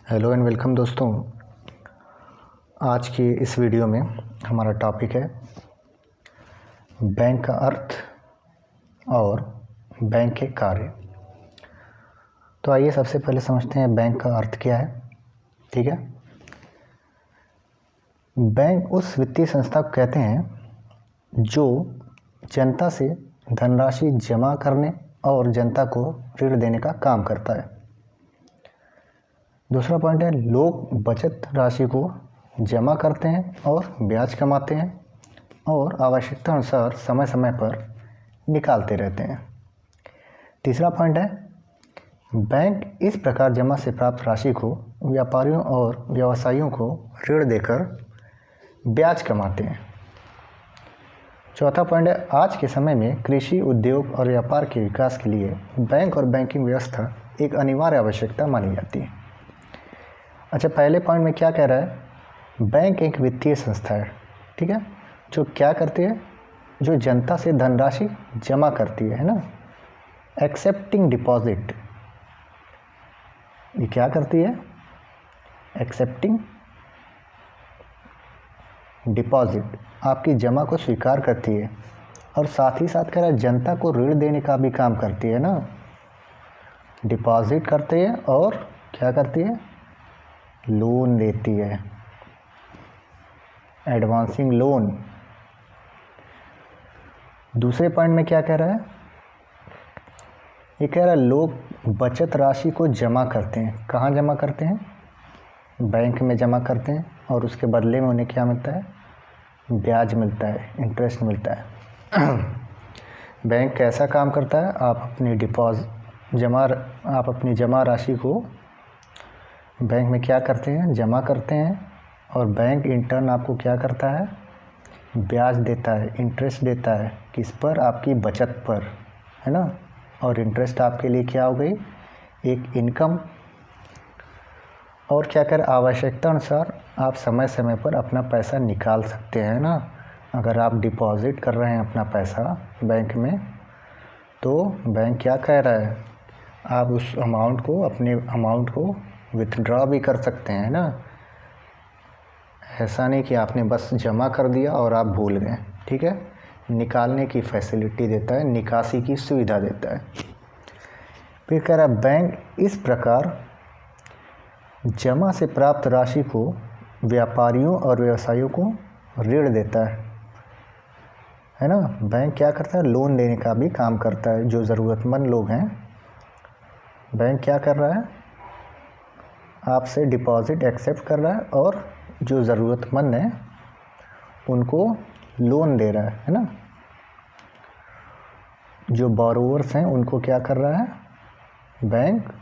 Hello and welcome दोस्तों। आज की इस वीडियो में हमारा टॉपिक है बैंक का अर्थ और बैंक के कार्य। तो आइए सबसे पहले समझते हैं बैंक का अर्थ क्या है। ठीक है, बैंक उस वित्तीय संस्था को कहते हैं जो जनता से धनराशि जमा करने और जनता को ऋण देने का काम करता है। दूसरा पॉइंट है, लोग बचत राशि को जमा करते हैं और ब्याज कमाते हैं और आवश्यकता अनुसार समय समय पर निकालते रहते हैं। तीसरा पॉइंट है, बैंक इस प्रकार जमा से प्राप्त राशि को व्यापारियों और व्यवसायियों को ऋण देकर ब्याज कमाते हैं। चौथा पॉइंट है, आज के समय में कृषि, उद्योग और व्यापार के विकास के लिए बैंक और बैंकिंग व्यवस्था एक अनिवार्य आवश्यकता मानी जाती है। अच्छा, पहले पॉइंट में क्या कह रहा है, बैंक एक वित्तीय संस्था है, ठीक है, जो क्या करती है, जो जनता से धनराशि जमा करती है ना, एक्सेप्टिंग डिपॉजिट। ये क्या करती है, एक्सेप्टिंग डिपॉजिट, आपकी जमा को स्वीकार करती है और साथ ही साथ कह रहा है जनता को ऋण देने का भी काम करती है ना। डिपॉजिट करती है और क्या करती है, लोन देती है, एडवांसिंग लोन। दूसरे पॉइंट में क्या कह रहा है, ये कह रहा है लोग बचत राशि को जमा करते हैं। कहाँ जमा करते हैं, बैंक में जमा करते हैं और उसके बदले में उन्हें क्या मिलता है, ब्याज मिलता है, इंटरेस्ट मिलता है। बैंक कैसा काम करता है, आप अपनी जमा राशि को बैंक में क्या करते हैं, जमा करते हैं और बैंक इंटर्न आपको क्या करता है, ब्याज देता है, इंटरेस्ट देता है। किस पर, आपकी बचत पर, है ना। और इंटरेस्ट आपके लिए क्या हो गई, एक इनकम। और क्या कर, आवश्यकता अनुसार आप समय समय पर अपना पैसा निकाल सकते हैं ना। अगर आप डिपॉजिट कर रहे हैं अपना पैसा बैंक में, तो बैंक क्या कह रहा है, आप उस अपने अमाउंट को विथड्रॉ भी कर सकते हैं ना। ऐसा नहीं कि आपने बस जमा कर दिया और आप भूल गए, ठीक है। निकालने की फैसिलिटी देता है, निकासी की सुविधा देता है। फिर कह रहा है बैंक इस प्रकार जमा से प्राप्त राशि को व्यापारियों और व्यवसायियों को ऋण देता है ना। बैंक क्या करता है, लोन देने का भी काम करता है। जो ज़रूरतमंद लोग हैं, बैंक क्या कर रहा है, आपसे डिपॉजिट एक्सेप्ट कर रहा है और जो ज़रूरतमंद है उनको लोन दे रहा है ना। जो बोरोवर्स हैं उनको क्या कर रहा है, बैंक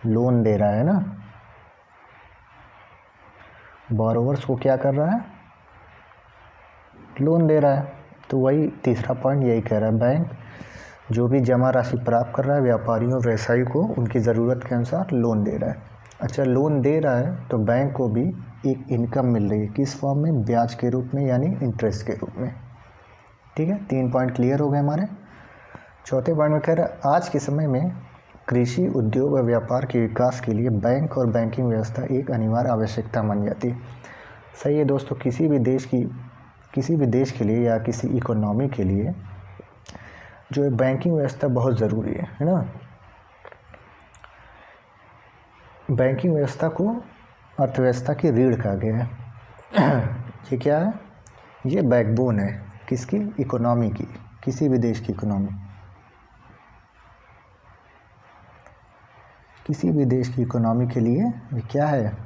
लोन दे रहा है ना। बोरोवर्स को क्या कर रहा है, लोन दे रहा है। तो वही तीसरा पॉइंट यही कह रहा है, बैंक जो भी जमा राशि प्राप्त कर रहा है व्यापारियों व्यवसायी को उनकी ज़रूरत के अनुसार लोन दे रहा है। अच्छा, लोन दे रहा है तो बैंक को भी एक इनकम मिल रही है, किस फॉर्म में, ब्याज के रूप में, यानी इंटरेस्ट के रूप में। ठीक है, 3 पॉइंट क्लियर हो गए हमारे। चौथे पॉइंट में कह रहा है आज के समय में कृषि, उद्योग और व्यापार के विकास के लिए बैंक और बैंकिंग व्यवस्था एक अनिवार्य आवश्यकता मानी जाती है। सही है दोस्तों, किसी भी देश के लिए या किसी इकोनॉमी के लिए जो है बैंकिंग व्यवस्था बहुत ज़रूरी है ना। बैंकिंग व्यवस्था को अर्थव्यवस्था की रीढ़ कहा गया है। ये क्या है, ये बैकबोन है किसकी, इकोनॉमी की, किसी भी देश की इकोनॉमी। किसी भी देश की इकोनॉमी के लिए ये क्या है,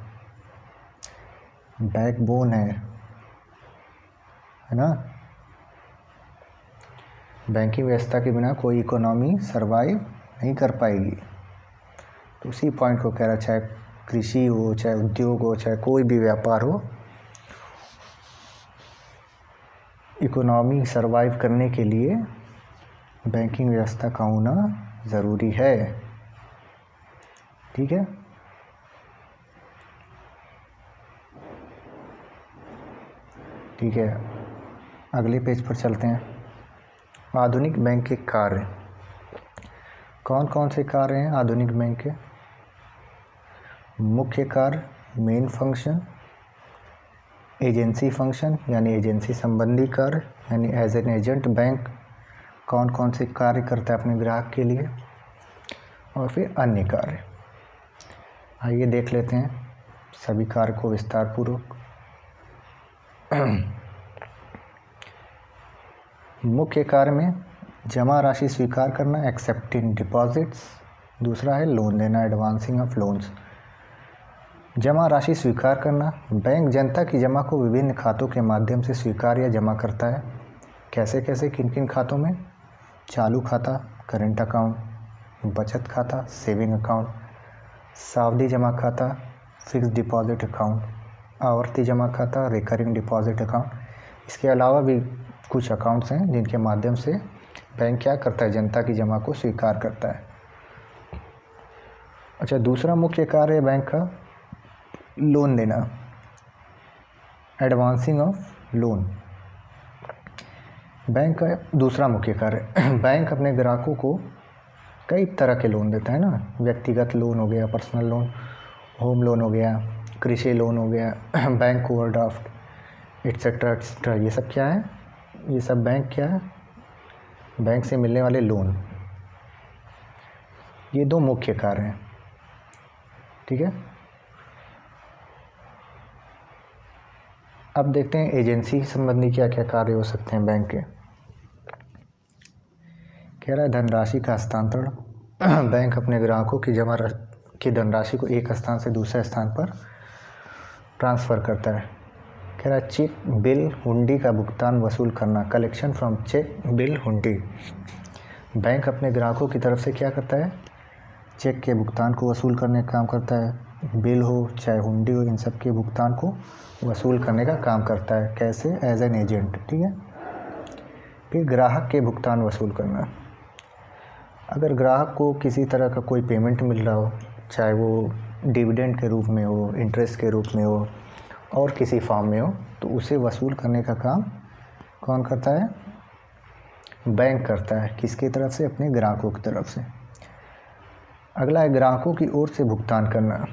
बैकबोन है ना। बैंकिंग व्यवस्था के बिना कोई इकोनॉमी सरवाइव नहीं कर पाएगी। तो उसी पॉइंट को कह रहा है, चाहे कृषि हो, चाहे उद्योग हो, चाहे कोई भी व्यापार हो, इकोनॉमी सरवाइव करने के लिए बैंकिंग व्यवस्था का होना ज़रूरी है। ठीक है, ठीक है, अगले पेज पर चलते हैं। आधुनिक बैंक के कार्य, कौन कौन से कार्य हैं आधुनिक बैंक के, मुख्य कार्य मेन फंक्शन, एजेंसी फंक्शन यानी एजेंसी संबंधी कार्य यानी एज एन एजेंट बैंक कौन कौन से कार्य करता है अपने ग्राहक के लिए, और फिर अन्य कार्य। आइए देख लेते हैं सभी कार्य को विस्तारपूर्वक। मुख्य कार्य में जमा राशि स्वीकार करना, एक्सेप्टिंग डिपॉजिट्स। दूसरा है लोन देना, एडवांसिंग ऑफ लोन्स। जमा राशि स्वीकार करना, बैंक जनता की जमा को विभिन्न खातों के माध्यम से स्वीकार या जमा करता है। कैसे कैसे, किन किन खातों में? चालू खाता, करेंट अकाउंट, बचत खाता, सेविंग अकाउंट, सावधि जमा खाता, फिक्स डिपॉजिट अकाउंट, आवर्ती जमा खाता, रिकरिंग डिपॉजिट अकाउंट। इसके अलावा भी कुछ अकाउंट्स हैं जिनके माध्यम से बैंक क्या करता है, जनता की जमा को स्वीकार करता है। अच्छा, दूसरा मुख्य कार्य है बैंक का लोन देना, एडवांसिंग ऑफ लोन। बैंक का दूसरा मुख्य कार्य बैंक अपने ग्राहकों को कई तरह के लोन देता है ना। व्यक्तिगत लोन हो गया, पर्सनल लोन, होम लोन हो गया, कृषि लोन हो गया, बैंक ओवरड्राफ्ट एट्सेट्रा एट्सेट्रा। ये सब क्या है? ये सब बैंक क्या है? बैंक से मिलने वाले लोन। ये दो मुख्य कार्य हैं, ठीक है। अब देखते हैं एजेंसी संबंधी क्या क्या कार्य हो सकते हैं बैंक के। कह रहा है धनराशि का हस्तांतरण। बैंक अपने ग्राहकों की जमा की धनराशि को एक स्थान से दूसरे स्थान पर ट्रांसफ़र करता है। कह रहा है चेक, बिल, हुंडी का भुगतान वसूल करना, कलेक्शन फ्रॉम चेक, बिल, हुंडी। बैंक अपने ग्राहकों की तरफ से क्या करता है? चेक के भुगतान को वसूल करने का काम करता है, बिल हो चाहे हुंडी हो, इन सब के भुगतान को वसूल करने का काम करता है। कैसे? एज एन एजेंट, ठीक है। फिर ग्राहक के भुगतान वसूल करना। अगर ग्राहक को किसी तरह का कोई पेमेंट मिल रहा हो, चाहे वो डिविडेंड के रूप में हो, इंटरेस्ट के रूप में हो और किसी फॉर्म में हो, तो उसे वसूल करने का काम कौन करता है? बैंक करता है। किसकी तरफ से? अपने ग्राहकों की तरफ से। अगला है ग्राहकों की ओर से भुगतान करना।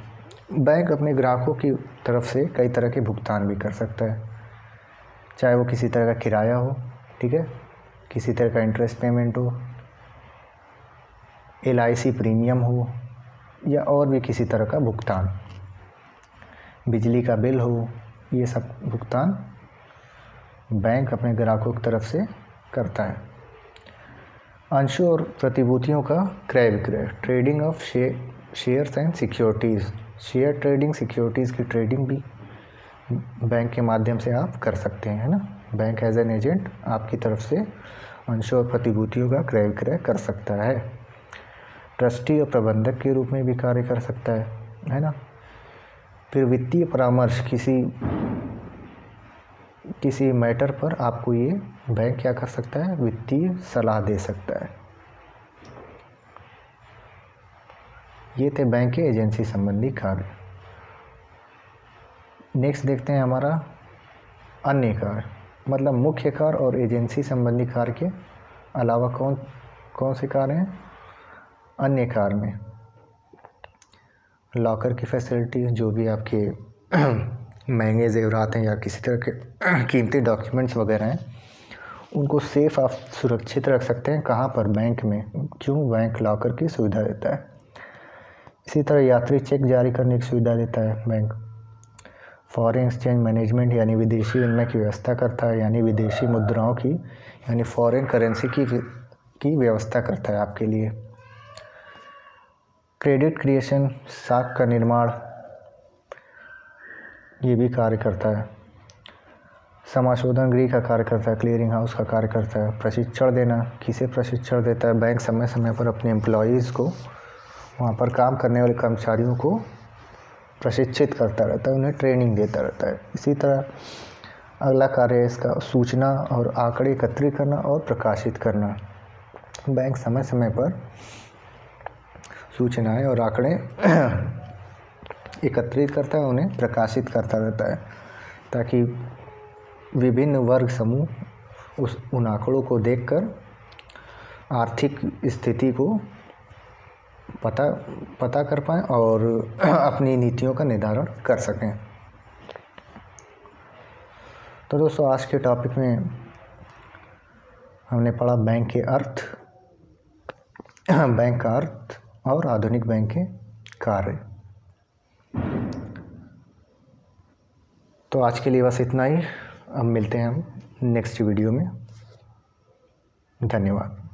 बैंक अपने ग्राहकों की तरफ से कई तरह के भुगतान भी कर सकता है, चाहे वो किसी तरह का किराया हो, ठीक है, किसी तरह का इंटरेस्ट पेमेंट हो, LIC प्रीमियम हो, या और भी किसी तरह का भुगतान, बिजली का बिल हो। ये सब भुगतान बैंक अपने ग्राहकों की तरफ से करता है। अंशों और प्रतिभूतियों का क्रय विक्रय, trading of shares and securities. Share trading, securities की ट्रेडिंग भी बैंक के माध्यम से आप कर सकते हैं, है ना। बैंक एज एन एजेंट आपकी तरफ से अंशों और प्रतिभूतियों का क्रय विक्रय कर सकता है। ट्रस्टी और प्रबंधक के रूप में भी कार्य कर सकता है ना। फिर वित्तीय परामर्श, किसी मैटर पर आपको ये बैंक क्या कर सकता है? वित्तीय सलाह दे सकता है। ये थे बैंक के एजेंसी संबंधी कार्य। नेक्स्ट देखते हैं हमारा अन्य कार्य, मतलब मुख्य कार्य और एजेंसी संबंधी कार्य के अलावा कौन से कार्य हैं? अन्य कार्य में लॉकर की फैसिलिटी, जो भी आपके महंगे जेवरात हैं या किसी तरह के कीमती डॉक्यूमेंट्स वगैरह हैं, उनको सेफ आप सुरक्षित रख सकते हैं। कहाँ पर? बैंक में। क्यों? बैंक लॉकर की सुविधा देता है। इसी तरह यात्री चेक जारी करने की सुविधा देता है बैंक। फॉरेन एक्सचेंज मैनेजमेंट यानी विदेशी विनिमय की व्यवस्था करता है, यानी विदेशी मुद्राओं की यानी फॉरेन करेंसी की व्यवस्था करता है आपके लिए। क्रेडिट क्रिएशन, साख का निर्माण, ये भी कार्य करता है। समाशोधन गृह का कार्य करता है, क्लियरिंग हाउस का कार्य करता है। प्रशिक्षण देना, किसे प्रशिक्षण देता है? बैंक समय समय पर अपने एम्प्लॉयज़ को, वहाँ पर काम करने वाले कर्मचारियों को प्रशिक्षित करता रहता है, उन्हें ट्रेनिंग देता रहता है। इसी तरह अगला कार्य है इसका सूचना और आंकड़े एकत्रित करना और प्रकाशित करना। बैंक समय समय पर सूचनाएं और आंकड़े एकत्रित करता है, उन्हें प्रकाशित करता रहता है, ताकि विभिन्न वर्ग समूह उन आंकड़ों को देखकर आर्थिक स्थिति को पता कर पाएँ और अपनी नीतियों का निर्धारण कर सकें। तो दोस्तों आज के टॉपिक में हमने पढ़ा बैंक का अर्थ और आधुनिक बैंक के कार्य। तो आज के लिए बस इतना ही। अब मिलते हैं हम नेक्स्ट वीडियो में। धन्यवाद।